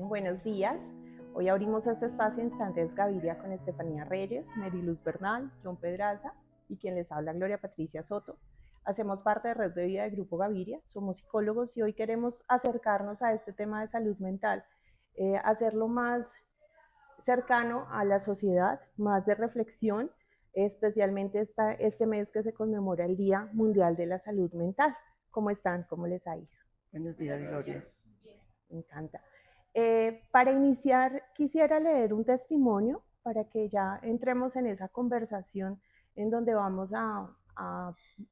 Buenos días. Hoy abrimos este espacio Instantes Gaviria con Estefanía Reyes, Mariluz Bernal, John Pedraza y quien les habla Gloria Patricia Soto. Hacemos parte de Red de Vida del Grupo Gaviria, somos psicólogos y hoy queremos acercarnos a este tema de salud mental, hacerlo más cercano a la sociedad, más de reflexión, especialmente este mes que se conmemora el Día Mundial de la Salud Mental. ¿Cómo están? ¿Cómo les ha ido? Buenos días, Gloria. Me encanta. Para iniciar, quisiera leer un testimonio para que ya entremos en esa conversación en donde vamos a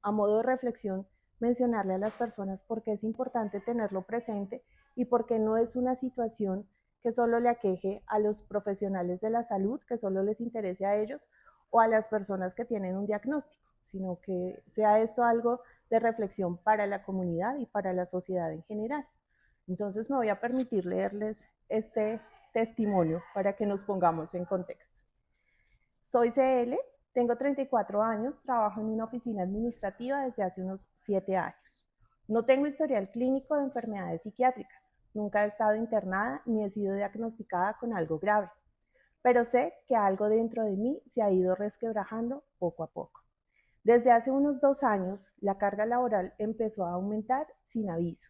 modo de reflexión, mencionarle a las personas por qué es importante tenerlo presente y por qué no es una situación que solo le aqueje a los profesionales de la salud, que solo les interese a ellos o a las personas que tienen un diagnóstico, sino que sea esto algo de reflexión para la comunidad y para la sociedad en general. Entonces me voy a permitir leerles este testimonio para que nos pongamos en contexto. Soy CL, tengo 34 años, trabajo en una oficina administrativa desde hace unos 7 años. No tengo historial clínico de enfermedades psiquiátricas, nunca he estado internada ni he sido diagnosticada con algo grave, pero sé que algo dentro de mí se ha ido resquebrajando poco a poco. Desde hace unos 2 años, la carga laboral empezó a aumentar sin aviso.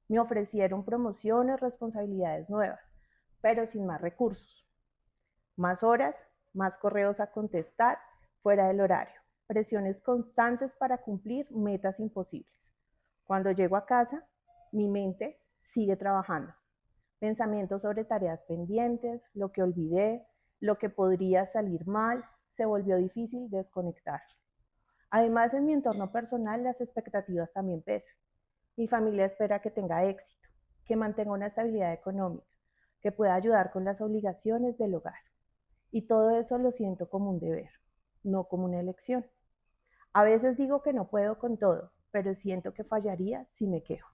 Me ofrecieron promociones, responsabilidades nuevas, pero sin más recursos. Más horas, más correos a contestar fuera del horario, presiones constantes para cumplir metas imposibles. Cuando llego a casa, mi mente sigue trabajando. Pensamientos sobre tareas pendientes, lo que olvidé, lo que podría salir mal, se volvió difícil desconectar. Además, en mi entorno personal, las expectativas también pesan. Mi familia espera que tenga éxito, que mantenga una estabilidad económica, que pueda ayudar con las obligaciones del hogar. Y todo eso lo siento como un deber, no como una elección. A veces digo que no puedo con todo, pero siento que fallaría si me quejo.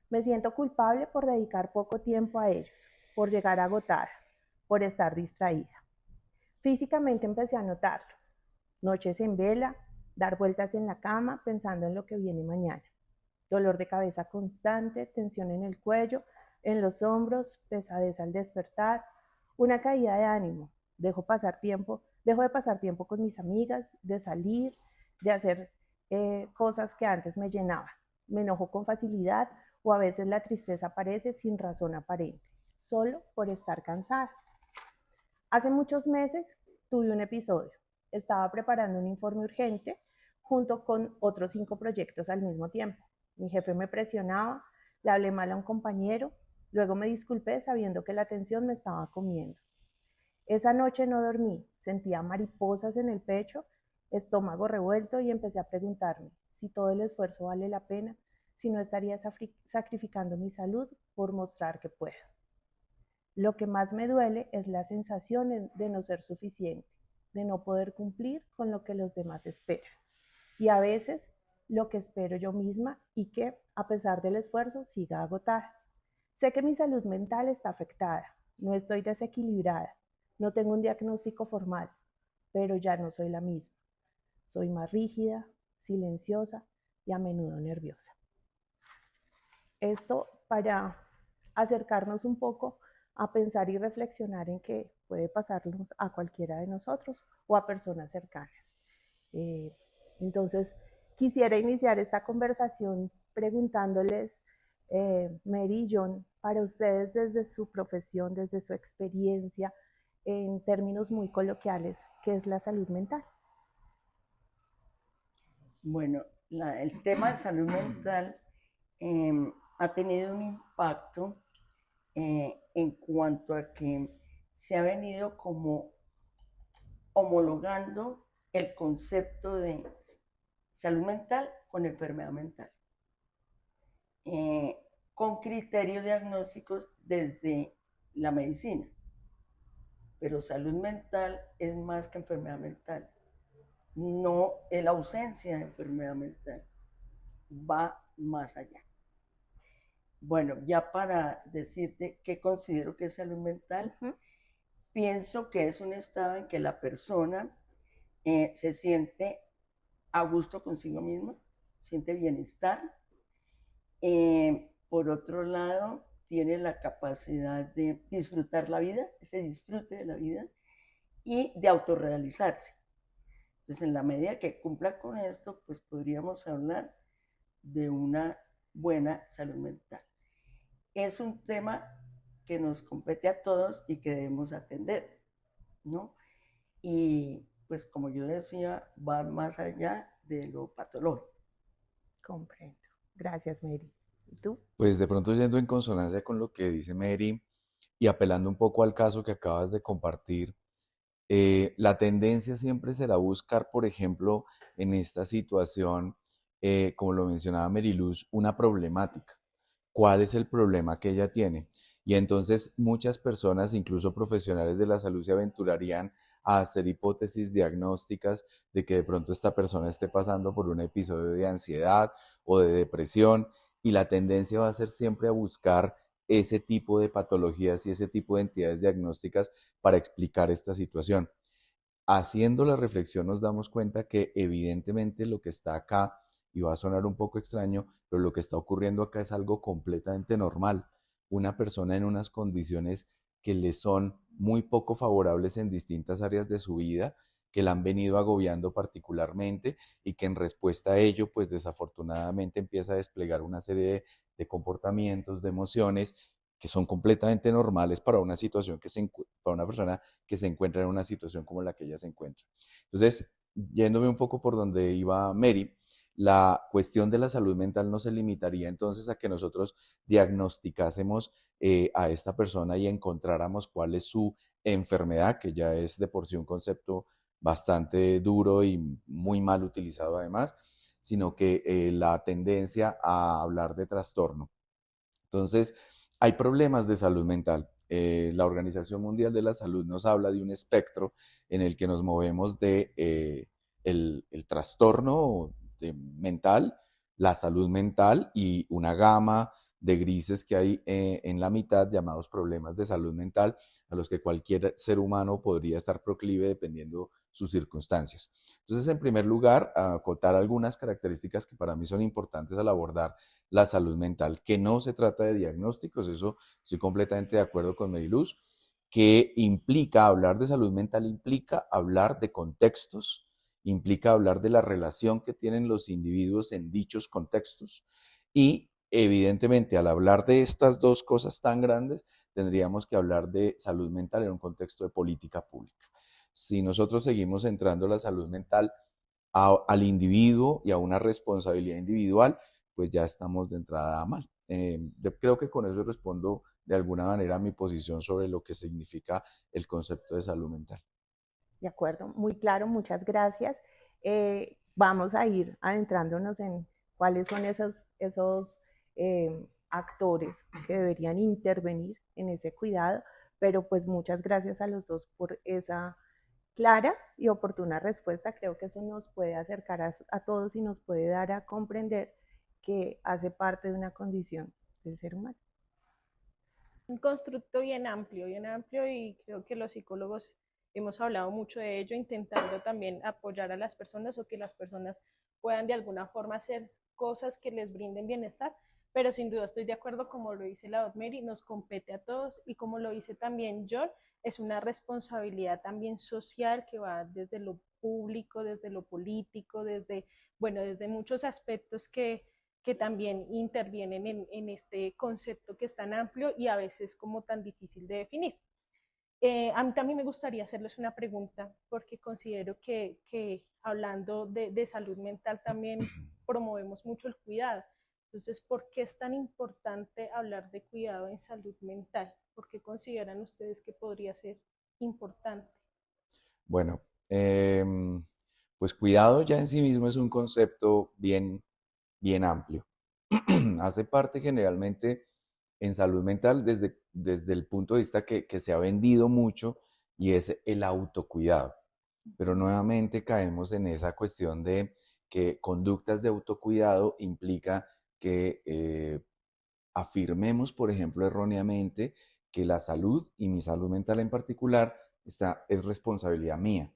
Me siento culpable por dedicar poco tiempo a ellos, por llegar agotada, por estar distraída. Físicamente empecé a notarlo. Noches en vela, dar vueltas en la cama pensando en lo que viene mañana. Dolor de cabeza constante, tensión en el cuello, en los hombros, pesadez al despertar, una caída de ánimo. Dejo de pasar tiempo con mis amigas, de salir, de hacer cosas que antes me llenaban. Me enojo con facilidad o a veces la tristeza aparece sin razón aparente, solo por estar cansada. Hace muchos meses tuve un episodio. Estaba preparando un informe urgente junto con otros 5 proyectos al mismo tiempo. Mi jefe me presionaba, le hablé mal a un compañero, luego me disculpé sabiendo que la tensión me estaba comiendo. Esa noche no dormí, sentía mariposas en el pecho, estómago revuelto y empecé a preguntarme si todo el esfuerzo vale la pena, si no estaría sacrificando mi salud por mostrar que puedo. Lo que más me duele es la sensación de no ser suficiente, de no poder cumplir con lo que los demás esperan. Y a veces lo que espero yo misma y que, a pesar del esfuerzo, siga agotada. Sé que mi salud mental está afectada, no estoy desequilibrada, no tengo un diagnóstico formal, pero ya no soy la misma. Soy más rígida, silenciosa y a menudo nerviosa. Esto para acercarnos un poco a pensar y reflexionar en que puede pasarnos a cualquiera de nosotros o a personas cercanas. Entonces, quisiera iniciar esta conversación preguntándoles, Mary y John, para ustedes desde su profesión, desde su experiencia, en términos muy coloquiales, ¿qué es la salud mental? Bueno, el tema de salud mental ha tenido un impacto en cuanto a que se ha venido como homologando el concepto de salud mental con enfermedad mental, eh, con criterios diagnósticos desde la medicina. Pero salud mental es más que enfermedad mental. No es la ausencia de enfermedad mental, va más allá. Bueno, ya para decirte qué considero que es salud mental, pienso que es un estado en que la persona se siente a gusto consigo misma, siente bienestar. Por otro lado, tiene la capacidad de disfrutar la vida, ese disfrute de la vida y de autorrealizarse. Entonces, en la medida que cumpla con esto, pues podríamos hablar de una buena salud mental. Es un tema que nos compete a todos y que debemos atender, ¿no? Y pues como yo decía, va más allá de lo patológico. Comprendo. Gracias, Mary. ¿Y tú? Pues de pronto yendo en consonancia con lo que dice Mary y apelando un poco al caso que acabas de compartir, la tendencia siempre será buscar, por ejemplo, en esta situación, como lo mencionaba Mariluz, una problemática. ¿Cuál es el problema que ella tiene? Y entonces muchas personas, incluso profesionales de la salud, se aventurarían a hacer hipótesis diagnósticas de que de pronto esta persona esté pasando por un episodio de ansiedad o de depresión, y la tendencia va a ser siempre a buscar ese tipo de patologías y ese tipo de entidades diagnósticas para explicar esta situación. Haciendo la reflexión nos damos cuenta que evidentemente lo que está acá, y va a sonar un poco extraño, pero lo que está ocurriendo acá es algo completamente normal. Una persona en unas condiciones que le son muy poco favorables en distintas áreas de su vida, que la han venido agobiando particularmente y que en respuesta a ello, pues desafortunadamente empieza a desplegar una serie de comportamientos, de emociones que son completamente normales para una situación para una persona que se encuentra en una situación como la que ella se encuentra. Entonces, yéndome un poco por donde iba Mary, la cuestión de la salud mental no se limitaría entonces a que nosotros diagnosticásemos a esta persona y encontráramos cuál es su enfermedad, que ya es de por sí un concepto bastante duro y muy mal utilizado además, sino que la tendencia a hablar de trastorno. Entonces, hay problemas de salud mental. La Organización Mundial de la Salud nos habla de un espectro en el que nos movemos de el trastorno mental, la salud mental y una gama de grises que hay en la mitad llamados problemas de salud mental, a los que cualquier ser humano podría estar proclive dependiendo sus circunstancias. Entonces, en primer lugar, acotar algunas características que para mí son importantes al abordar la salud mental, que no se trata de diagnósticos, eso estoy completamente de acuerdo con Mariluz, que implica hablar de salud mental, implica hablar de contextos, implica hablar de la relación que tienen los individuos en dichos contextos y evidentemente al hablar de estas dos cosas tan grandes tendríamos que hablar de salud mental en un contexto de política pública. Si nosotros seguimos centrando la salud mental al individuo y a una responsabilidad individual, pues ya estamos de entrada mal. Creo que con eso respondo de alguna manera a mi posición sobre lo que significa el concepto de salud mental. De acuerdo, muy claro, muchas gracias. Vamos a ir adentrándonos en cuáles son esos actores que deberían intervenir en ese cuidado, pero pues muchas gracias a los dos por esa clara y oportuna respuesta. Creo que eso nos puede acercar a todos y nos puede dar a comprender que hace parte de una condición del ser humano. Un constructo bien amplio y creo que los psicólogos hemos hablado mucho de ello, intentando también apoyar a las personas o que las personas puedan de alguna forma hacer cosas que les brinden bienestar, pero sin duda estoy de acuerdo, como lo dice la Mary, nos compete a todos y como lo dice también John, es una responsabilidad también social que va desde lo público, desde lo político, desde muchos aspectos que también intervienen en este concepto que es tan amplio y a veces como tan difícil de definir. A mí también me gustaría hacerles una pregunta porque considero que hablando de salud mental también promovemos mucho el cuidado. Entonces, ¿por qué es tan importante hablar de cuidado en salud mental? ¿Por qué consideran ustedes que podría ser importante? Bueno, pues cuidado ya en sí mismo es un concepto bien amplio. Hace parte generalmente en salud mental desde el punto de vista que se ha vendido mucho y es el autocuidado. Pero nuevamente caemos en esa cuestión de que conductas de autocuidado implica que afirmemos, por ejemplo, erróneamente que la salud y mi salud mental en particular es responsabilidad mía.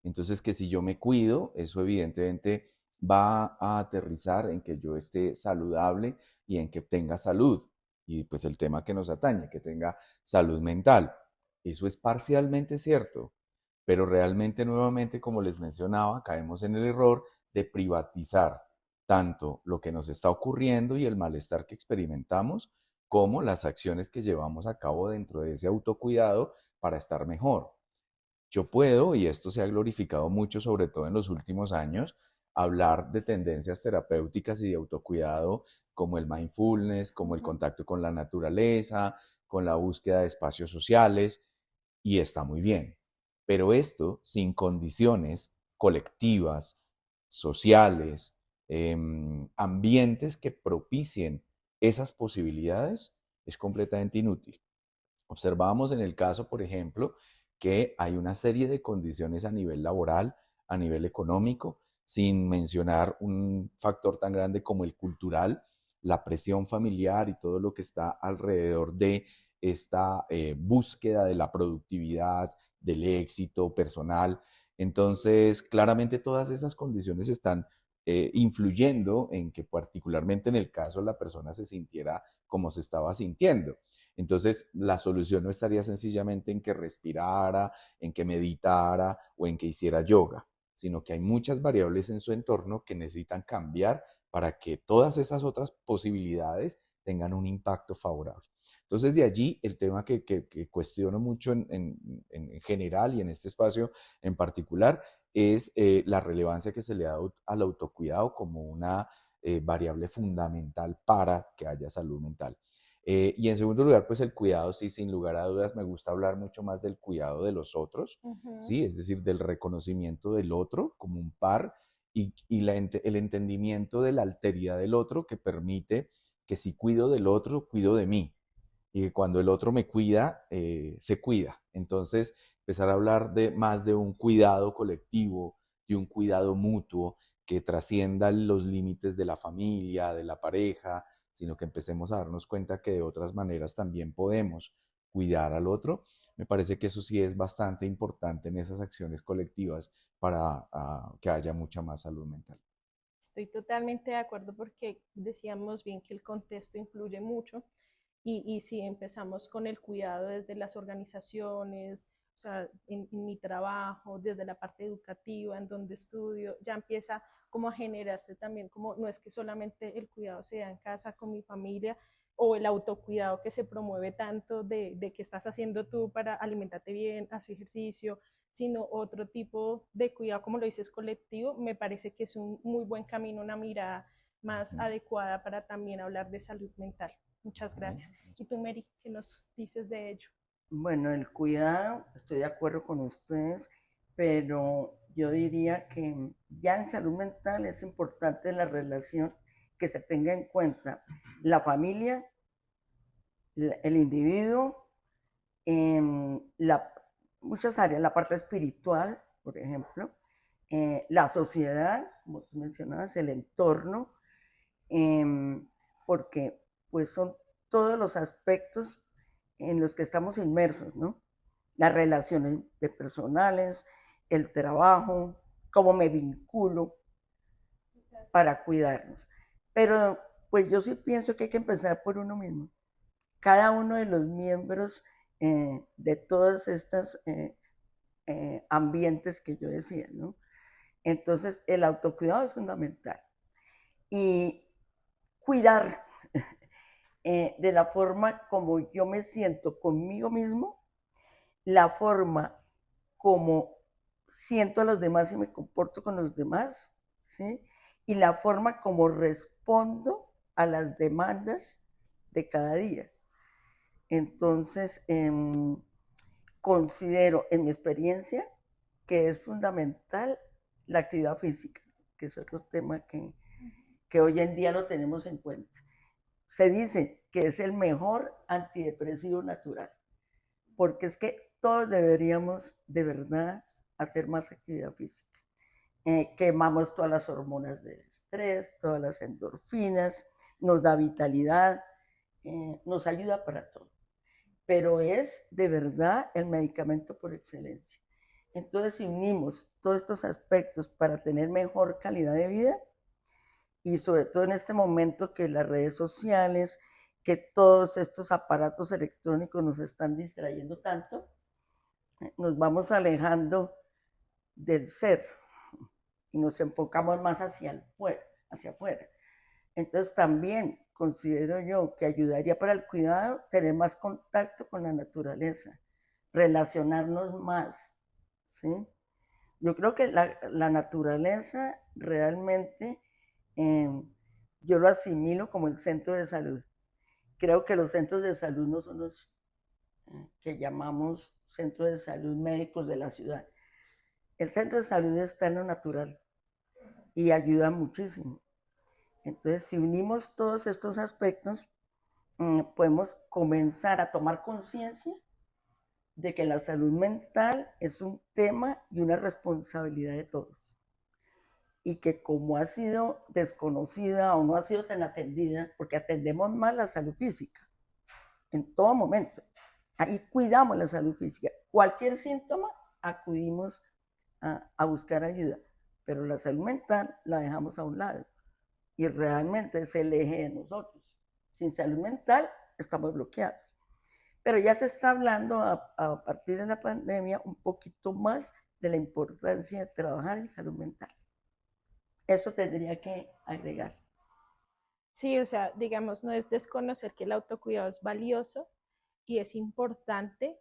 Entonces, que si yo me cuido, eso evidentemente va a aterrizar en que yo esté saludable y en que tenga salud. y pues el tema que nos atañe, que tenga salud mental. Eso es parcialmente cierto, pero realmente nuevamente, como les mencionaba, caemos en el error de privatizar tanto lo que nos está ocurriendo y el malestar que experimentamos, como las acciones que llevamos a cabo dentro de ese autocuidado para estar mejor. Yo puedo, y esto se ha glorificado mucho, sobre todo en los últimos años, hablar de tendencias terapéuticas y de autocuidado como el mindfulness, como el contacto con la naturaleza, con la búsqueda de espacios sociales, y está muy bien. Pero esto sin condiciones colectivas, sociales, ambientes que propicien esas posibilidades, es completamente inútil. Observábamos en el caso, por ejemplo, que hay una serie de condiciones a nivel laboral, a nivel económico, sin mencionar un factor tan grande como el cultural, la presión familiar y todo lo que está alrededor de esta búsqueda de la productividad, del éxito personal. Entonces, claramente todas esas condiciones están influyendo en que particularmente en el caso la persona se sintiera como se estaba sintiendo. Entonces, la solución no estaría sencillamente en que respirara, en que meditara o en que hiciera yoga, sino que hay muchas variables en su entorno que necesitan cambiar para que todas esas otras posibilidades tengan un impacto favorable. Entonces, de allí el tema que cuestiono mucho en general y en este espacio en particular es la relevancia que se le da al autocuidado como una variable fundamental para que haya salud mental. Y en segundo lugar, pues el cuidado, sí, sin lugar a dudas, me gusta hablar mucho más del cuidado de los otros, ¿sí? Es decir, del reconocimiento del otro como un par y el entendimiento de la alteridad del otro que permite que si cuido del otro, cuido de mí. Y que cuando el otro me cuida, se cuida. Entonces, empezar a hablar de más de un cuidado colectivo, de un cuidado mutuo que trascienda los límites de la familia, de la pareja, sino que empecemos a darnos cuenta que de otras maneras también podemos cuidar al otro. Me parece que eso sí es bastante importante en esas acciones colectivas para que haya mucha más salud mental. Estoy totalmente de acuerdo porque decíamos bien que el contexto influye mucho y si empezamos con el cuidado desde las organizaciones, o sea, en mi trabajo, desde la parte educativa, en donde estudio, ya empieza como a generarse también, como no es que solamente el cuidado se da en casa con mi familia o el autocuidado que se promueve tanto de qué estás haciendo tú para alimentarte bien, hacer ejercicio, sino otro tipo de cuidado, como lo dices, colectivo, me parece que es un muy buen camino, una mirada más adecuada para también hablar de salud mental. Muchas gracias. ¿Y tú, Mary, qué nos dices de ello? Bueno, el cuidado, estoy de acuerdo con ustedes, pero yo diría que ya en salud mental es importante la relación que se tenga en cuenta la familia, el individuo, muchas áreas, la parte espiritual, por ejemplo, la sociedad, como tú mencionabas, el entorno, porque pues son todos los aspectos en los que estamos inmersos, ¿no? Las relaciones de personales, el trabajo, cómo me vinculo para cuidarnos. Pero pues yo sí pienso que hay que empezar por uno mismo. Cada uno de los miembros de todos estos ambientes que yo decía, ¿no? Entonces el autocuidado es fundamental. Y cuidar de la forma como yo me siento conmigo mismo, la forma como siento a los demás y me comporto con los demás, ¿sí? Y la forma como respondo a las demandas de cada día. Entonces, considero en mi experiencia que es fundamental la actividad física, que es otro tema que hoy en día lo tenemos en cuenta. Se dice que es el mejor antidepresivo natural, porque es que todos deberíamos de verdad hacer más actividad física. Quemamos todas las hormonas del estrés, todas las endorfinas, nos da vitalidad, nos ayuda para todo. Pero es de verdad el medicamento por excelencia. Entonces, si unimos todos estos aspectos para tener mejor calidad de vida, y sobre todo en este momento que las redes sociales que todos estos aparatos electrónicos nos están distrayendo tanto, nos vamos alejando del ser y nos enfocamos más hacia afuera. Entonces también considero yo que ayudaría para el cuidado tener más contacto con la naturaleza, relacionarnos más, ¿sí? Yo creo que la naturaleza realmente yo lo asimilo como el centro de salud. Creo que los centros de salud no son los que llamamos centros de salud médicos de la ciudad. El centro de salud está en lo natural y ayuda muchísimo. Entonces, si unimos todos estos aspectos, podemos comenzar a tomar conciencia de que la salud mental es un tema y una responsabilidad de todos. Y que como ha sido desconocida o no ha sido tan atendida, porque atendemos mal la salud física, en todo momento. Ahí cuidamos la salud física. Cualquier síntoma, acudimos a buscar ayuda. Pero la salud mental la dejamos a un lado. Y realmente es el eje de nosotros. Sin salud mental estamos bloqueados. Pero ya se está hablando a partir de la pandemia un poquito más de la importancia de trabajar en salud mental. Eso tendría que agregar. Sí, o sea, digamos, no es desconocer que el autocuidado es valioso y es importante,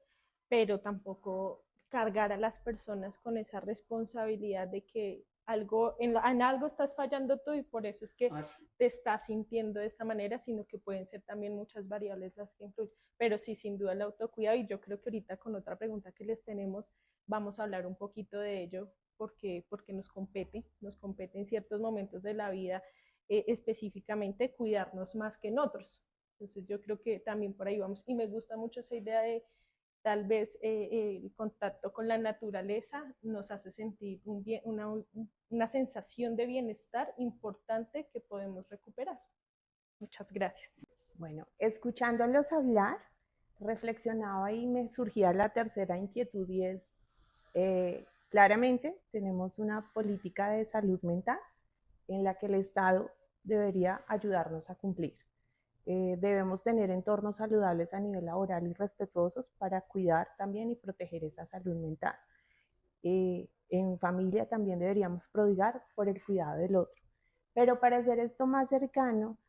pero tampoco cargar a las personas con esa responsabilidad de que en algo estás fallando tú y por eso es que te estás sintiendo de esta manera, sino que pueden ser también muchas variables las que influyen. Pero sí, sin duda el autocuidado, y yo creo que ahorita con otra pregunta que les tenemos vamos a hablar un poquito de ello porque nos compete en ciertos momentos de la vida, específicamente cuidarnos más que en otros. Entonces yo creo que también por ahí vamos. Y me gusta mucho esa idea de tal vez el contacto con la naturaleza nos hace sentir una sensación de bienestar importante que podemos recuperar. Muchas gracias. Bueno, escuchándolos hablar, reflexionaba y me surgía la tercera inquietud y es, claramente tenemos una política de salud mental en la que el Estado debería ayudarnos a cumplir. Debemos tener entornos saludables a nivel laboral y respetuosos para cuidar también y proteger esa salud mental. En familia también deberíamos prodigar por el cuidado del otro. Pero para hacer esto más cercano,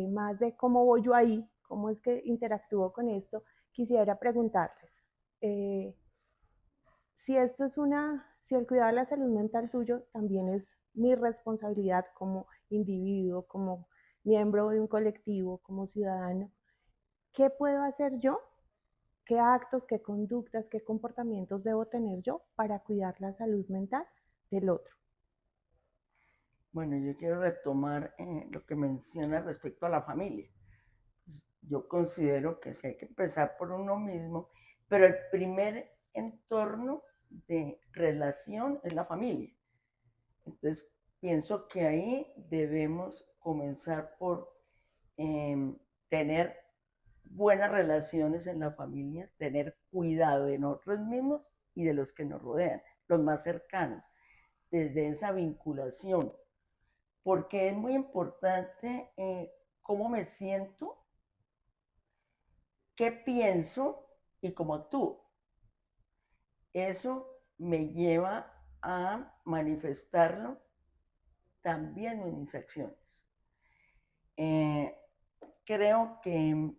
más de cómo voy yo ahí, cómo es que interactúo con esto, quisiera preguntarles, si el cuidado de la salud mental tuyo también es mi responsabilidad como individuo, como miembro de un colectivo, como ciudadano, ¿qué puedo hacer yo? ¿Qué actos, qué conductas, qué comportamientos debo tener yo para cuidar la salud mental del otro? Bueno, yo quiero retomar lo que menciona respecto a la familia. Yo considero que sí hay que empezar por uno mismo, pero el primer entorno de relación es la familia. Entonces, pienso que ahí debemos comenzar por tener buenas relaciones en la familia, tener cuidado de nosotros mismos y de los que nos rodean, los más cercanos, desde esa vinculación, porque es muy importante cómo me siento, qué pienso y cómo actúo. Eso me lleva a manifestarlo también en mis acciones. Creo que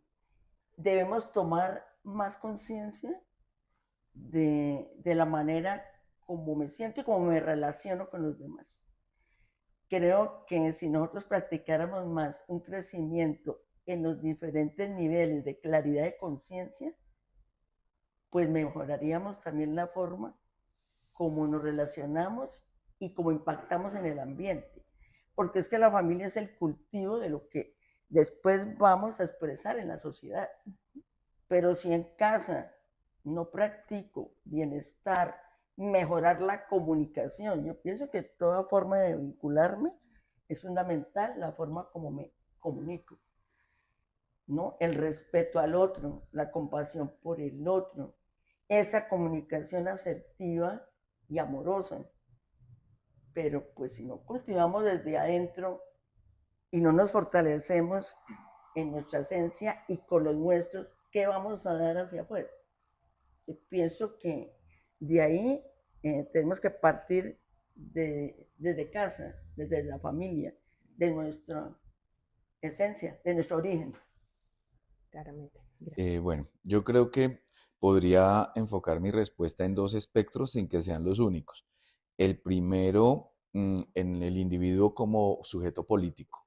debemos tomar más conciencia de la manera como me siento y cómo me relaciono con los demás. Creo que si nosotros practicáramos más un crecimiento en los diferentes niveles de claridad de conciencia, pues mejoraríamos también la forma como nos relacionamos y cómo impactamos en el ambiente. Porque es que la familia es el cultivo de lo que después vamos a expresar en la sociedad. Pero si en casa no practico bienestar, mejorar la comunicación, yo pienso que toda forma de vincularme es fundamental la forma como me comunico, ¿no? El respeto al otro, la compasión por el otro, esa comunicación asertiva y amorosa. Pero pues si no cultivamos desde adentro y no nos fortalecemos en nuestra esencia y con los nuestros, ¿qué vamos a dar hacia afuera? Yo pienso que de ahí tenemos que partir desde casa, desde la familia, de nuestra esencia, de nuestro origen. Claramente. Bueno, yo creo que podría enfocar mi respuesta en dos espectros sin que sean los únicos. El primero, en el individuo como sujeto político.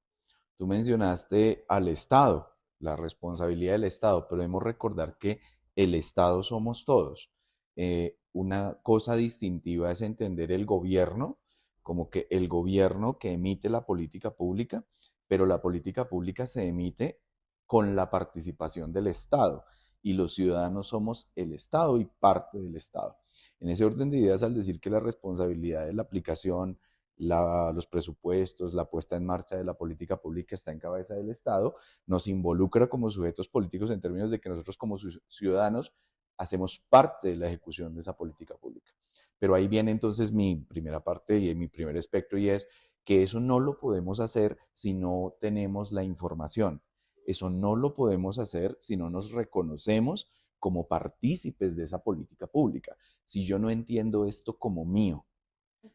Tú mencionaste al Estado, la responsabilidad del Estado, pero debemos recordar que el Estado somos todos. Una cosa distintiva es entender el gobierno como que el gobierno que emite la política pública, pero la política pública se emite con la participación del Estado y los ciudadanos somos el Estado y parte del Estado. En ese orden de ideas, al decir que la responsabilidad de la aplicación, los presupuestos, la puesta en marcha de la política pública está en cabeza del Estado, nos involucra como sujetos políticos en términos de que nosotros como ciudadanos hacemos parte de la ejecución de esa política pública. Pero ahí viene entonces mi primera parte y mi primer espectro, y es que eso no lo podemos hacer si no tenemos la información. Eso no lo podemos hacer si no nos reconocemos como partícipes de esa política pública. Si yo no entiendo esto como mío,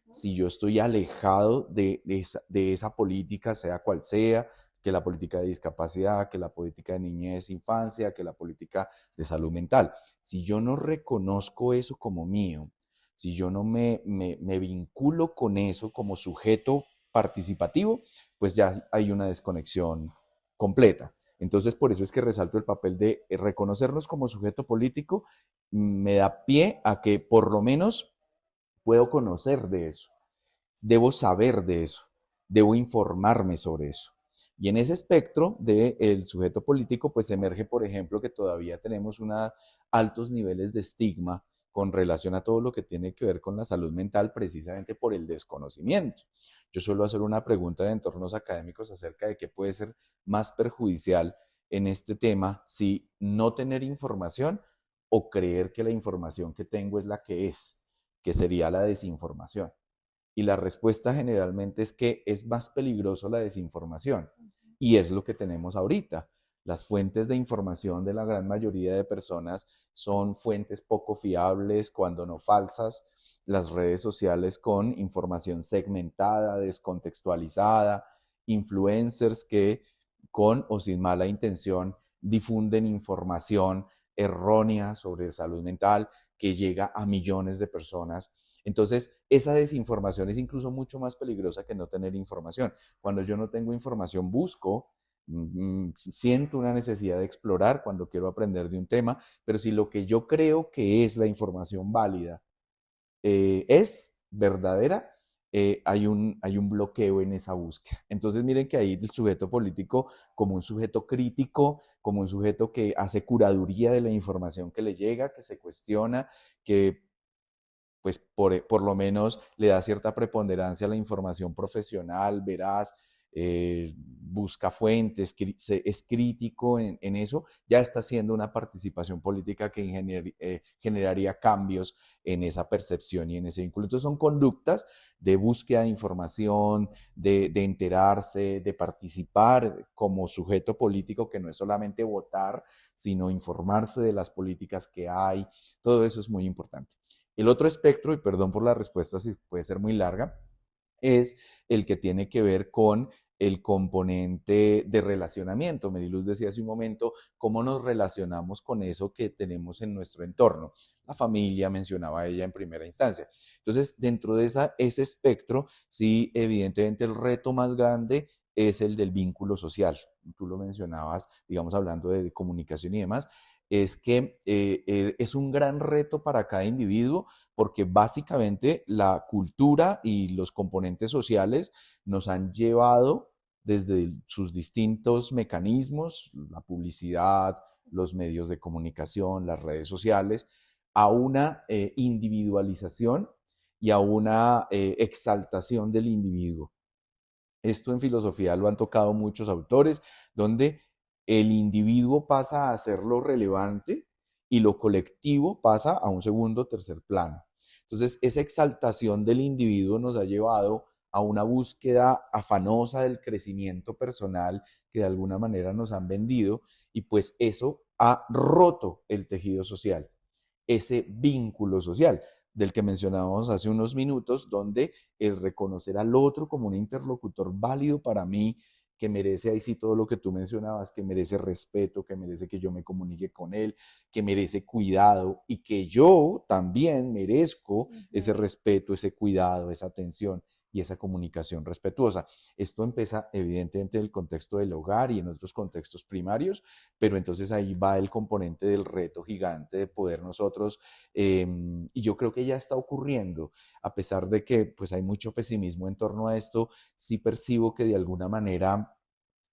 si yo estoy alejado de esa política, sea cual sea, que la política de discapacidad, que la política de niñez, infancia, que la política de salud mental. Si yo no reconozco eso como mío, si yo no me vinculo con eso como sujeto participativo, pues ya hay una desconexión completa. Entonces, por eso es que resalto el papel de reconocernos como sujeto político, me da pie a que por lo menos puedo conocer de eso, debo saber de eso, debo informarme sobre eso. Y en ese espectro del sujeto político, pues emerge, por ejemplo, que todavía tenemos altos niveles de estigma con relación a todo lo que tiene que ver con la salud mental, precisamente por el desconocimiento. Yo suelo hacer una pregunta en entornos académicos acerca de qué puede ser más perjudicial en este tema, si no tener información o creer que la información que tengo es la que sería la desinformación. Y la respuesta generalmente es que es más peligroso la desinformación. Y es lo que tenemos ahorita. Las fuentes de información de la gran mayoría de personas son fuentes poco fiables, cuando no falsas. Las redes sociales con información segmentada, descontextualizada, influencers que con o sin mala intención difunden información errónea sobre salud mental que llega a millones de personas. Entonces, esa desinformación es incluso mucho más peligrosa que no tener información. Cuando yo no tengo información, busco, siento una necesidad de explorar cuando quiero aprender de un tema, pero si lo que yo creo que es la información válida es verdadera, hay un bloqueo en esa búsqueda. Entonces miren que ahí el sujeto político como un sujeto crítico, como un sujeto que hace curaduría de la información que le llega, que se cuestiona, que pues por lo menos le da cierta preponderancia a la información profesional, veraz, busca fuentes, es crítico en eso, ya está haciendo una participación política que generaría cambios en esa percepción y en ese vínculo. Entonces son conductas de búsqueda de información, de enterarse, de participar como sujeto político, que no es solamente votar, sino informarse de las políticas que hay. Todo eso es muy importante. El otro espectro, y perdón por la respuesta si puede ser muy larga, es el que tiene que ver con el componente de relacionamiento. Meriluz decía hace un momento cómo nos relacionamos con eso que tenemos en nuestro entorno. La familia, mencionaba ella en primera instancia. Entonces, dentro de ese espectro, sí, evidentemente el reto más grande es el del vínculo social. Tú lo mencionabas, digamos, hablando de comunicación y demás, es que es un gran reto para cada individuo porque básicamente la cultura y los componentes sociales nos han llevado desde sus distintos mecanismos, la publicidad, los medios de comunicación, las redes sociales, a una individualización y a una exaltación del individuo. Esto en filosofía lo han tocado muchos autores, donde el individuo pasa a ser lo relevante y lo colectivo pasa a un segundo o tercer plano. Entonces, esa exaltación del individuo nos ha llevado a una búsqueda afanosa del crecimiento personal que de alguna manera nos han vendido, y pues eso ha roto el tejido social, ese vínculo social del que mencionábamos hace unos minutos, donde el reconocer al otro como un interlocutor válido para mí, que merece ahí sí todo lo que tú mencionabas, que merece respeto, que merece que yo me comunique con él, que merece cuidado y que yo también merezco ese respeto, ese cuidado, esa atención y esa comunicación respetuosa. Esto empieza evidentemente en el contexto del hogar y en otros contextos primarios, pero entonces ahí va el componente del reto gigante de poder nosotros, y yo creo que ya está ocurriendo, a pesar de que pues hay mucho pesimismo en torno a esto, sí percibo que de alguna manera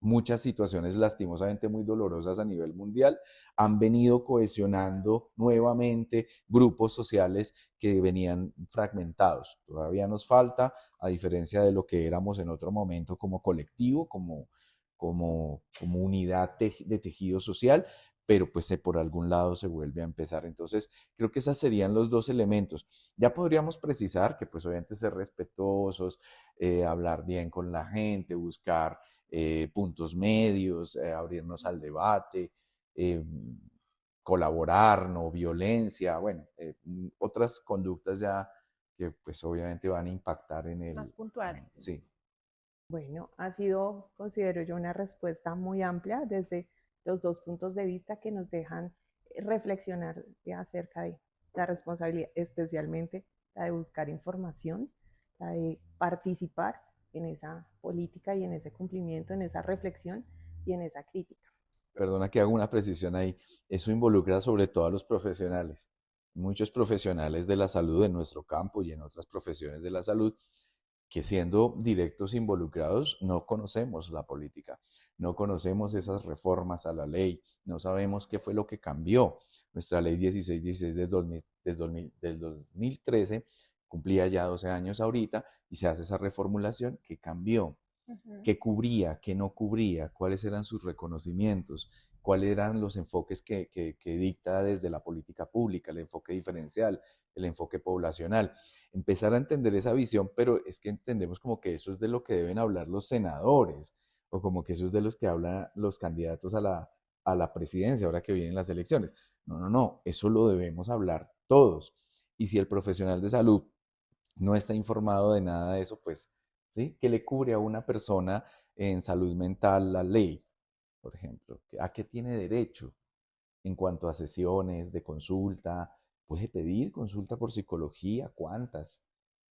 muchas situaciones lastimosamente muy dolorosas a nivel mundial han venido cohesionando nuevamente grupos sociales que venían fragmentados. Todavía nos falta, a diferencia de lo que éramos en otro momento como colectivo, como unidad de tejido social, pero pues por algún lado se vuelve a empezar. Entonces, creo que esos serían los dos elementos. Ya podríamos precisar que pues obviamente ser respetuosos, hablar bien con la gente, buscar puntos medios, abrirnos al debate, eh, colaborar, no violencia, bueno, otras conductas ya que pues obviamente van a impactar en Más el... puntuales. Sí. Bueno, ha sido, considero yo, una respuesta muy amplia desde los dos puntos de vista que nos dejan reflexionar acerca de la responsabilidad, especialmente la de buscar información, la de participar en esa política y en ese cumplimiento, en esa reflexión y en esa crítica. Perdona que haga una precisión ahí. Eso involucra sobre todo a los profesionales. Muchos profesionales de la salud en nuestro campo y en otras profesiones de la salud que, siendo directos involucrados, no conocemos la política, no conocemos esas reformas a la ley, no sabemos qué fue lo que cambió. Nuestra ley 1616 del 2013 cumplía ya 12 años ahorita y se hace esa reformulación que cambió, qué cubría, qué no cubría, cuáles eran sus reconocimientos, cuáles eran los enfoques que dicta desde la política pública, el enfoque diferencial, el enfoque poblacional. Empezar a entender esa visión, pero es que entendemos como que eso es de lo que deben hablar los senadores, o como que eso es de los que hablan los candidatos a la presidencia ahora que vienen las elecciones. No, no, no, eso lo debemos hablar todos. Y si el profesional de salud no está informado de nada de eso, pues, ¿sí? ¿Qué le cubre a una persona en salud mental la ley, por ejemplo? ¿A qué tiene derecho en cuanto a sesiones de consulta? ¿Puede pedir consulta por psicología? ¿Cuántas?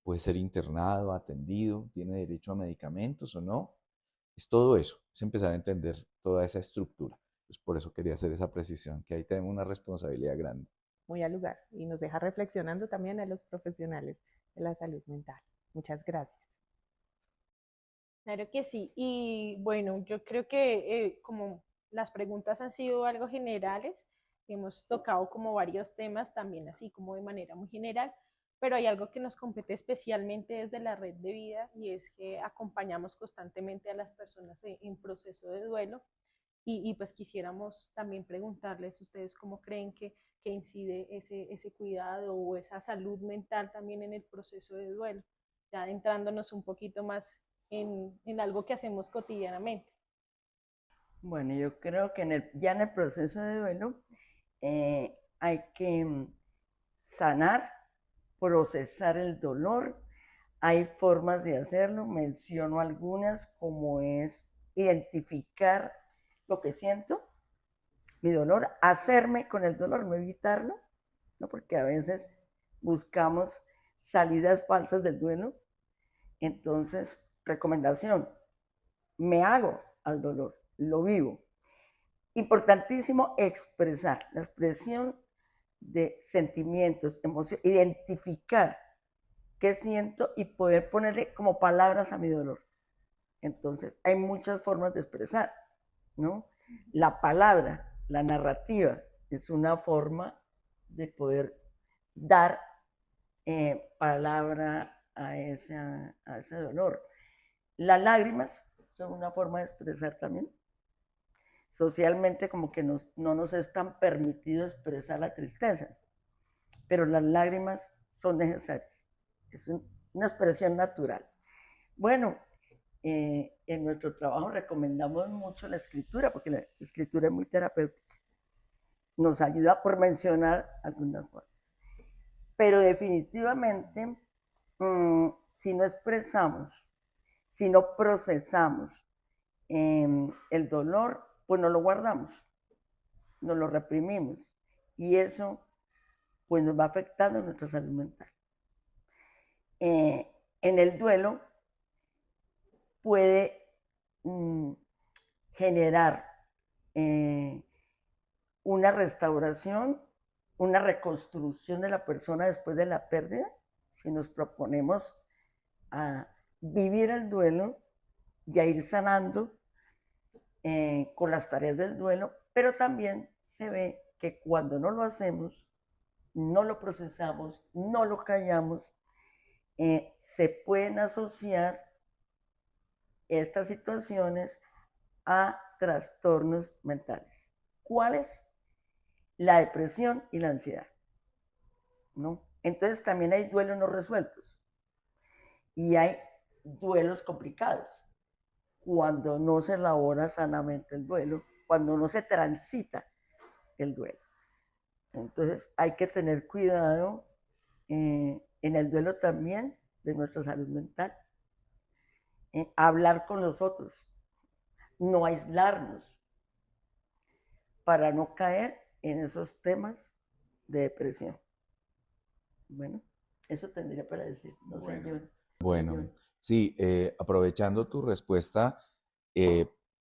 ¿Puede ser internado, atendido? ¿Tiene derecho a medicamentos o no? Es todo eso, es empezar a entender toda esa estructura. Pues por eso quería hacer esa precisión, que ahí tenemos una responsabilidad grande. Muy al lugar y nos deja reflexionando también a los profesionales de la salud mental. Muchas gracias. Claro que sí. Y bueno, yo creo que como las preguntas han sido algo generales, hemos tocado como varios temas también, así como de manera muy general, pero hay algo que nos compete especialmente desde la red de vida y es que acompañamos constantemente a las personas en proceso de duelo y pues quisiéramos también preguntarles ustedes cómo creen que incide ese cuidado o esa salud mental también en el proceso de duelo, ya adentrándonos un poquito más en algo que hacemos cotidianamente. Bueno, yo creo que ya en el proceso de duelo hay que sanar, procesar el dolor. Hay formas de hacerlo, menciono algunas, como es identificar lo que siento, mi dolor, hacerme con el dolor, no evitarlo, ¿no? Porque a veces buscamos salidas falsas del duelo. Entonces, recomendación, me hago al dolor, lo vivo. Importantísimo expresar, la expresión de sentimientos, emociones, identificar qué siento y poder ponerle como palabras a mi dolor. Entonces, hay muchas formas de expresar, ¿no? La palabra, la narrativa, es una forma de poder dar palabra a ese dolor. Las lágrimas son una forma de expresar también. Socialmente como que no nos es tan permitido expresar la tristeza, pero las lágrimas son necesarias. Es una expresión natural. Bueno, en nuestro trabajo recomendamos mucho la escritura, porque la escritura es muy terapéutica. Nos ayuda por mencionar algunas formas. Pero definitivamente, si no expresamos, si no procesamos el dolor, pues no lo guardamos, no lo reprimimos. Y eso pues nos va afectando nuestra salud mental. En el duelo puede generar una restauración, una reconstrucción de la persona después de la pérdida, si nos proponemos a vivir el duelo y a ir sanando con las tareas del duelo, pero también se ve que cuando no lo hacemos, no lo procesamos, no lo callamos, se pueden asociar estas situaciones a trastornos mentales. ¿Cuáles? La depresión y la ansiedad, ¿no? Entonces también hay duelos no resueltos y hay duelos complicados cuando no se elabora sanamente el duelo, cuando no se transita el duelo. Entonces hay que tener cuidado en el duelo también de nuestra salud mental, hablar con los otros, no aislarnos para no caer en esos temas de depresión. Bueno, eso tendría para decir, no sé, yo. Bueno, sí, aprovechando tu respuesta,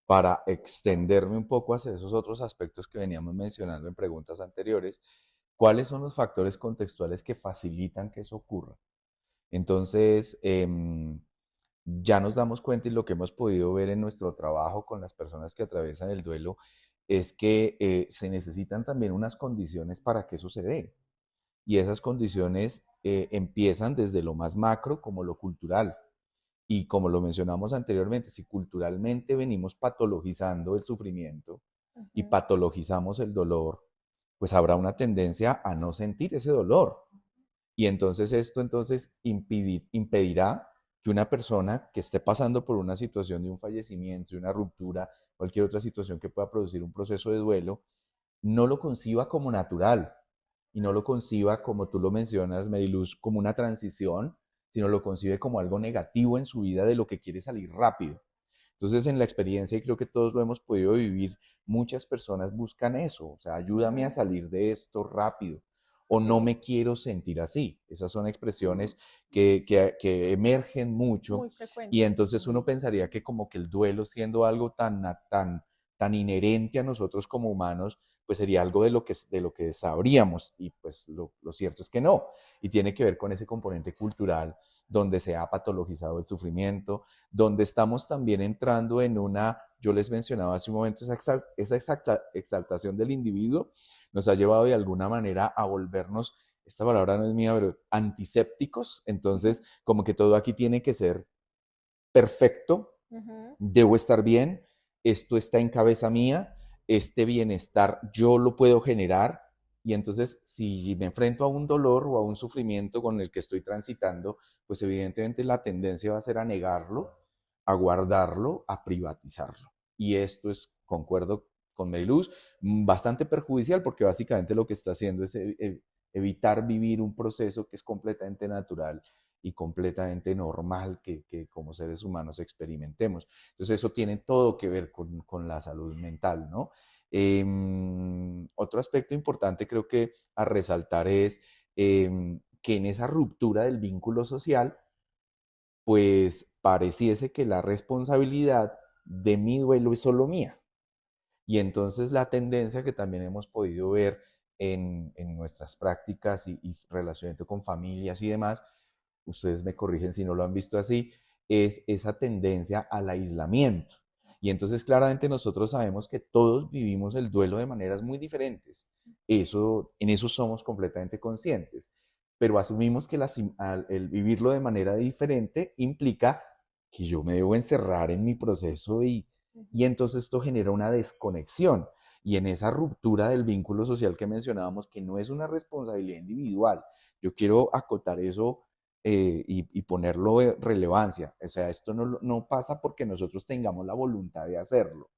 para extenderme un poco hacia esos otros aspectos que veníamos mencionando en preguntas anteriores, ¿cuáles son los factores contextuales que facilitan que eso ocurra? Entonces, ya nos damos cuenta y lo que hemos podido ver en nuestro trabajo con las personas que atraviesan el duelo es que se necesitan también unas condiciones para que eso se dé. Y esas condiciones empiezan desde lo más macro como lo cultural. Y como lo mencionamos anteriormente, si culturalmente venimos patologizando el sufrimiento y patologizamos el dolor, pues habrá una tendencia a no sentir ese dolor. Y entonces esto impedirá que una persona que esté pasando por una situación de un fallecimiento, de una ruptura, cualquier otra situación que pueda producir un proceso de duelo, no lo conciba como natural y no lo conciba, como tú lo mencionas, Mariluz, como una transición, sino lo concibe como algo negativo en su vida de lo que quiere salir rápido. Entonces, en la experiencia, y creo que todos lo hemos podido vivir, muchas personas buscan eso, o sea, ayúdame a salir de esto rápido, o no me quiero sentir así. Esas son expresiones que emergen mucho, Muy y frecuentes. entonces uno pensaría que como que el duelo, siendo algo tan inherente a nosotros como humanos, pues sería algo de lo que sabríamos, y pues lo cierto es que no, y tiene que ver con ese componente cultural donde se ha patologizado el sufrimiento, donde estamos también entrando en una, yo les mencionaba hace un momento, esa exaltación del individuo nos ha llevado de alguna manera a volvernos, esta palabra no es mía, pero antisépticos. Entonces como que todo aquí tiene que ser perfecto, debo estar bien, esto está en cabeza mía, este bienestar yo lo puedo generar. Y entonces, si me enfrento a un dolor o a un sufrimiento con el que estoy transitando, pues evidentemente la tendencia va a ser a negarlo, a guardarlo, a privatizarlo. Y esto es, concuerdo con Mariluz, bastante perjudicial, porque básicamente lo que está haciendo es evitar vivir un proceso que es completamente natural y completamente normal que como seres humanos experimentemos. Entonces eso tiene todo que ver con la salud mental, ¿no? Otro aspecto importante creo que a resaltar es que en esa ruptura del vínculo social, pues pareciese que la responsabilidad de mi duelo es solo mía. Y entonces la tendencia que también hemos podido ver en nuestras prácticas y relacionamiento con familias y demás, ustedes me corrigen si no lo han visto así, es esa tendencia al aislamiento. Y entonces claramente nosotros sabemos que todos vivimos el duelo de maneras muy diferentes. En eso somos completamente conscientes. Pero asumimos que el vivirlo de manera diferente implica que yo me debo encerrar en mi proceso y entonces esto genera una desconexión. Y en esa ruptura del vínculo social que mencionábamos, que no es una responsabilidad individual, yo quiero acotar eso y ponerlo en relevancia. O sea, esto no pasa porque nosotros tengamos la voluntad de hacerlo.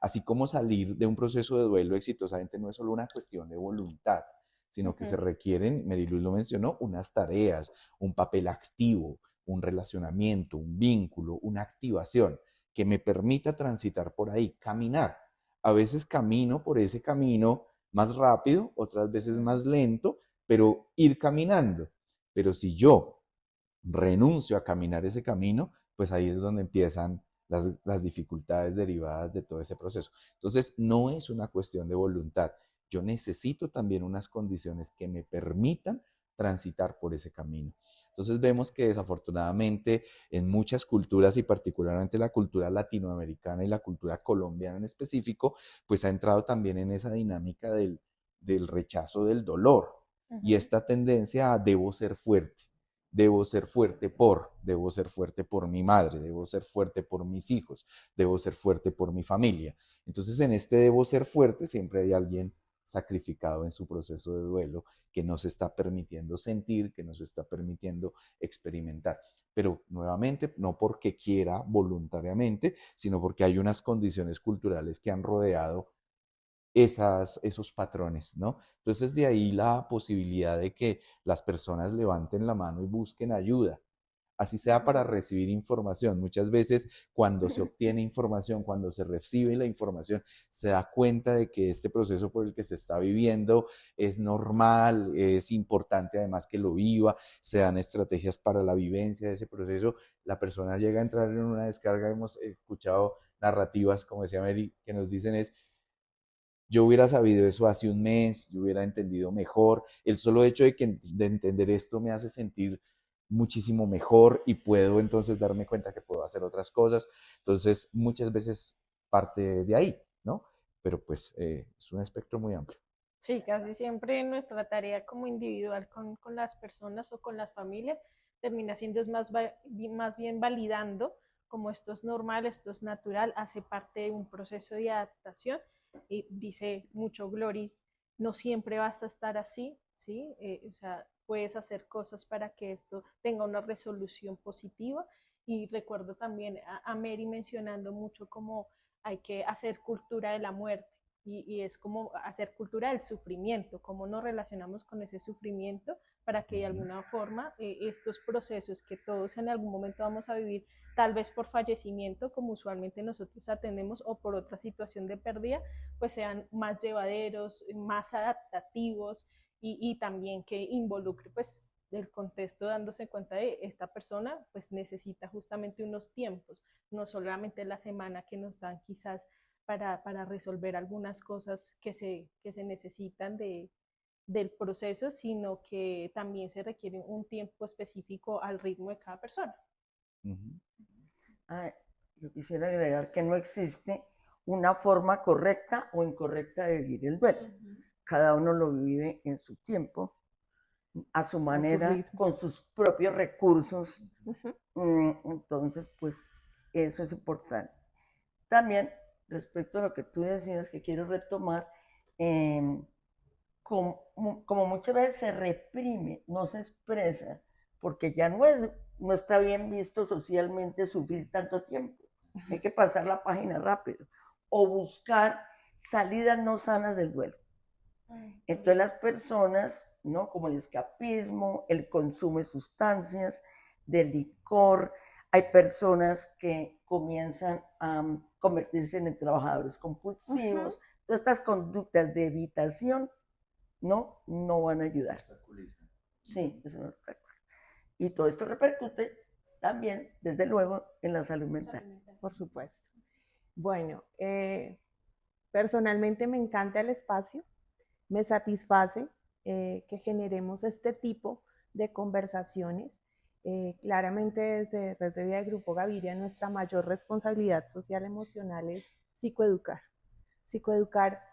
Así como salir de un proceso de duelo exitosamente no es solo una cuestión de voluntad, sino que se requieren, Mariluz lo mencionó, unas tareas, un papel activo, un relacionamiento, un vínculo, una activación que me permita transitar por ahí, caminar. A veces camino por ese camino más rápido, otras veces más lento, pero ir caminando. Pero si yo renuncio a caminar ese camino, pues ahí es donde empiezan las dificultades derivadas de todo ese proceso. Entonces, no es una cuestión de voluntad. Yo necesito también unas condiciones que me permitan transitar por ese camino. Entonces vemos que desafortunadamente en muchas culturas y particularmente la cultura latinoamericana y la cultura colombiana en específico, pues ha entrado también en esa dinámica del rechazo del dolor y esta tendencia a debo ser fuerte por mi madre, debo ser fuerte por mis hijos, debo ser fuerte por mi familia. Entonces en este debo ser fuerte siempre hay alguien sacrificado en su proceso de duelo que no se está permitiendo sentir, que no se está permitiendo experimentar. Pero nuevamente, no porque quiera voluntariamente, sino porque hay unas condiciones culturales que han rodeado esos patrones, ¿no? Entonces de ahí la posibilidad de que las personas levanten la mano y busquen ayuda, así sea para recibir información. Muchas veces cuando se obtiene información, cuando se recibe la información, se da cuenta de que este proceso por el que se está viviendo es normal, es importante además que lo viva, se dan estrategias para la vivencia de ese proceso, la persona llega a entrar en una descarga, hemos escuchado narrativas, como decía Mary, que nos dicen es, yo hubiera sabido eso hace un mes, yo hubiera entendido mejor. El solo hecho de entender esto me hace sentir muchísimo mejor y puedo entonces darme cuenta que puedo hacer otras cosas. Entonces, muchas veces parte de ahí, ¿no? Pero pues es un espectro muy amplio. Sí, casi siempre nuestra tarea como individual con las personas o con las familias termina siendo es más bien validando como esto es normal, esto es natural, hace parte de un proceso de adaptación. Y dice mucho Glory, no siempre vas a estar así, ¿sí? O sea, puedes hacer cosas para que esto tenga una resolución positiva. Y recuerdo también a Mary mencionando mucho como hay que hacer cultura de la muerte y es como hacer cultura del sufrimiento, cómo nos relacionamos con ese sufrimiento para que de alguna forma estos procesos que todos en algún momento vamos a vivir, tal vez por fallecimiento, como usualmente nosotros atendemos, o por otra situación de pérdida, pues sean más llevaderos, más adaptativos y también que involucre pues del contexto dándose cuenta de esta persona pues necesita justamente unos tiempos, no solamente la semana que nos dan quizás para resolver algunas cosas que se necesitan del proceso, sino que también se requiere un tiempo específico al ritmo de cada persona. Yo quisiera agregar que no existe una forma correcta o incorrecta de vivir el duelo. Cada uno lo vive en su tiempo, a su manera, con sus propios recursos. Entonces, pues eso es importante. También, respecto a lo que tú decías, que quiero retomar, como muchas veces se reprime, no se expresa, porque ya no está bien visto socialmente sufrir tanto tiempo. Hay que pasar la página rápido o buscar salidas no sanas del duelo. Entonces las personas, ¿no? Como el escapismo, el consumo de sustancias, de licor, hay personas que comienzan a convertirse en trabajadores compulsivos. Todas estas conductas de evitación no van a ayudar. Sí, es un obstáculo. Y todo esto repercute también, desde luego, en la salud mental. Por supuesto. Bueno, personalmente me encanta el espacio, me satisface que generemos este tipo de conversaciones. Claramente desde Red de Vida de Grupo Gaviria nuestra mayor responsabilidad social emocional es psicoeducar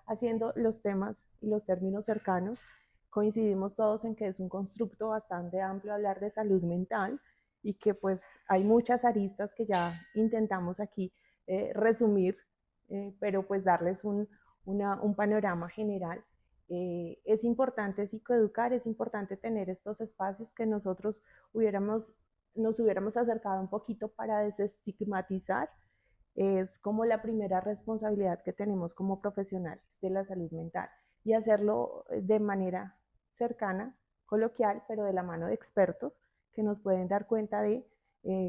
haciendo los temas y los términos cercanos. Coincidimos todos en que es un constructo bastante amplio hablar de salud mental y que pues hay muchas aristas que ya intentamos aquí resumir, pero pues darles un panorama general. Es importante psicoeducar, es importante tener estos espacios que nosotros nos hubiéramos acercado un poquito para desestigmatizar. Es como la primera responsabilidad que tenemos como profesionales de la salud mental y hacerlo de manera cercana, coloquial, pero de la mano de expertos que nos pueden dar cuenta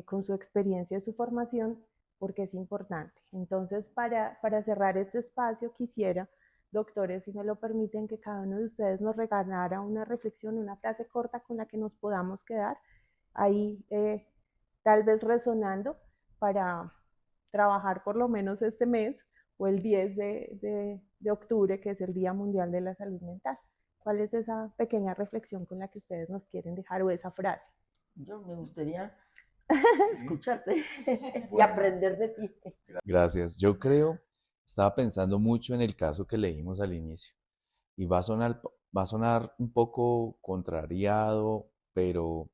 con su experiencia y su formación, porque es importante. Entonces, para cerrar este espacio, quisiera, doctores, si me lo permiten, que cada uno de ustedes nos regalara una reflexión, una frase corta con la que nos podamos quedar ahí, tal vez resonando para trabajar por lo menos este mes o el 10 de octubre, que es el Día Mundial de la Salud Mental. ¿Cuál es esa pequeña reflexión con la que ustedes nos quieren dejar o esa frase? Yo me gustaría escucharte y aprender de ti. Gracias. Yo creo, estaba pensando mucho en el caso que leímos al inicio y va a sonar un poco contrariado, pero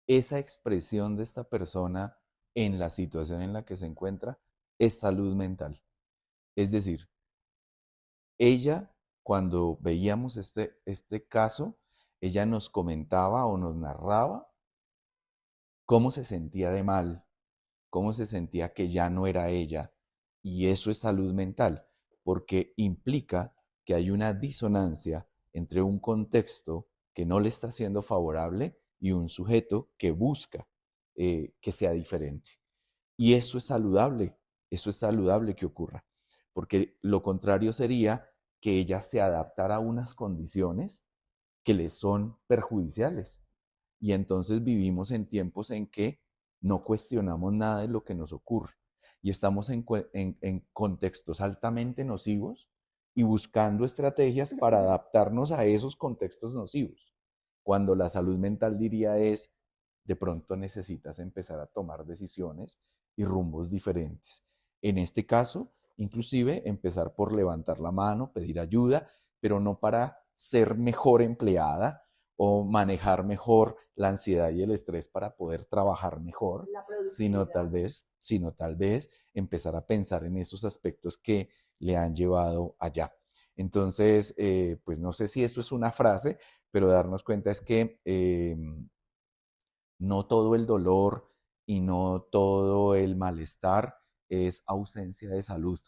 esa expresión de esta persona en la situación en la que se encuentra es salud mental. Es decir, ella, cuando veíamos este caso, ella nos comentaba o nos narraba cómo se sentía de mal, cómo se sentía que ya no era ella. Y eso es salud mental, porque implica que hay una disonancia entre un contexto que no le está siendo favorable y un sujeto que busca que sea diferente. Y eso es saludable que ocurra, porque lo contrario sería que ella se adaptara a unas condiciones que le son perjudiciales. Y entonces vivimos en tiempos en que no cuestionamos nada de lo que nos ocurre y estamos en contextos altamente nocivos y buscando estrategias para adaptarnos a esos contextos nocivos. Cuando la salud mental diría es, de pronto necesitas empezar a tomar decisiones y rumbos diferentes. En este caso, inclusive empezar por levantar la mano, pedir ayuda, pero no para ser mejor empleada o manejar mejor la ansiedad y el estrés para poder trabajar mejor, sino tal vez empezar a pensar en esos aspectos que le han llevado allá. Entonces, pues no sé si eso es una frase, pero darnos cuenta es que no todo el dolor y no todo el malestar es ausencia de salud.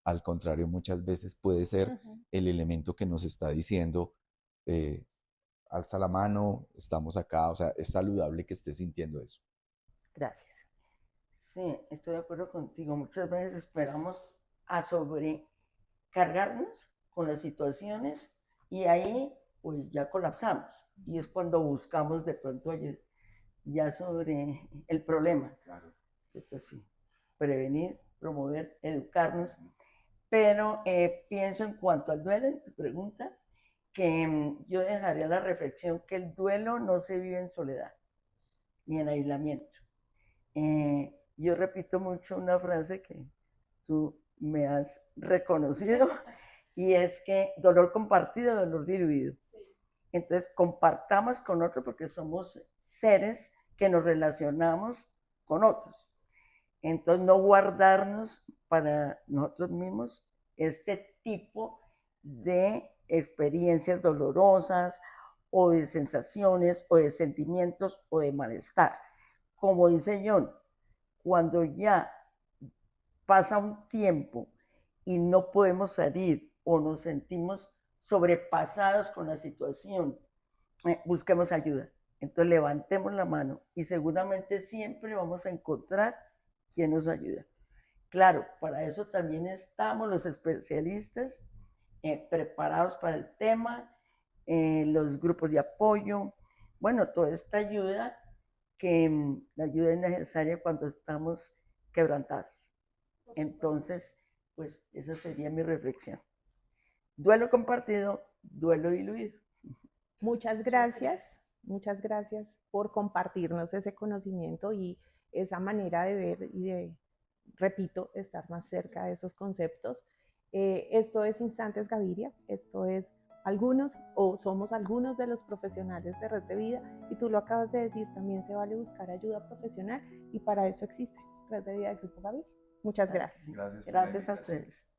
Al contrario, muchas veces puede ser el elemento que nos está diciendo, eh, alza la mano, estamos acá, o sea, es saludable que estés sintiendo eso. Gracias. Sí, estoy de acuerdo contigo. Muchas veces esperamos a sobrecargarnos con las situaciones y ahí pues ya colapsamos. Y es cuando buscamos de pronto ya sobre el problema. Claro. Pues sí, prevenir, promover, educarnos. Pero pienso en cuanto al duelo, en tu pregunta, que yo dejaría la reflexión que el duelo no se vive en soledad ni en aislamiento. Yo repito mucho una frase que tú me has reconocido y es que dolor compartido, dolor diluido. Entonces compartamos con otros porque somos seres que nos relacionamos con otros. Entonces no guardarnos para nosotros mismos este tipo de experiencias dolorosas o de sensaciones o de sentimientos o de malestar. Como dice John, cuando ya pasa un tiempo y no podemos salir o nos sentimos sobrepasados con la situación, busquemos ayuda. Entonces levantemos la mano y seguramente siempre vamos a encontrar quien nos ayuda. Claro, para eso también estamos los especialistas preparados para el tema, los grupos de apoyo, bueno, toda esta ayuda que la ayuda es necesaria cuando estamos quebrantados. Entonces, pues esa sería mi reflexión. Duelo compartido, duelo diluido. Muchas gracias por compartirnos ese conocimiento y esa manera de ver y de, repito, estar más cerca de esos conceptos. Esto es Instantes Gaviria, esto es algunos o somos algunos de los profesionales de Red de Vida y tú lo acabas de decir, también se vale buscar ayuda profesional y para eso existe Red de Vida del Grupo Gaviria. Muchas gracias. Gracias a ustedes.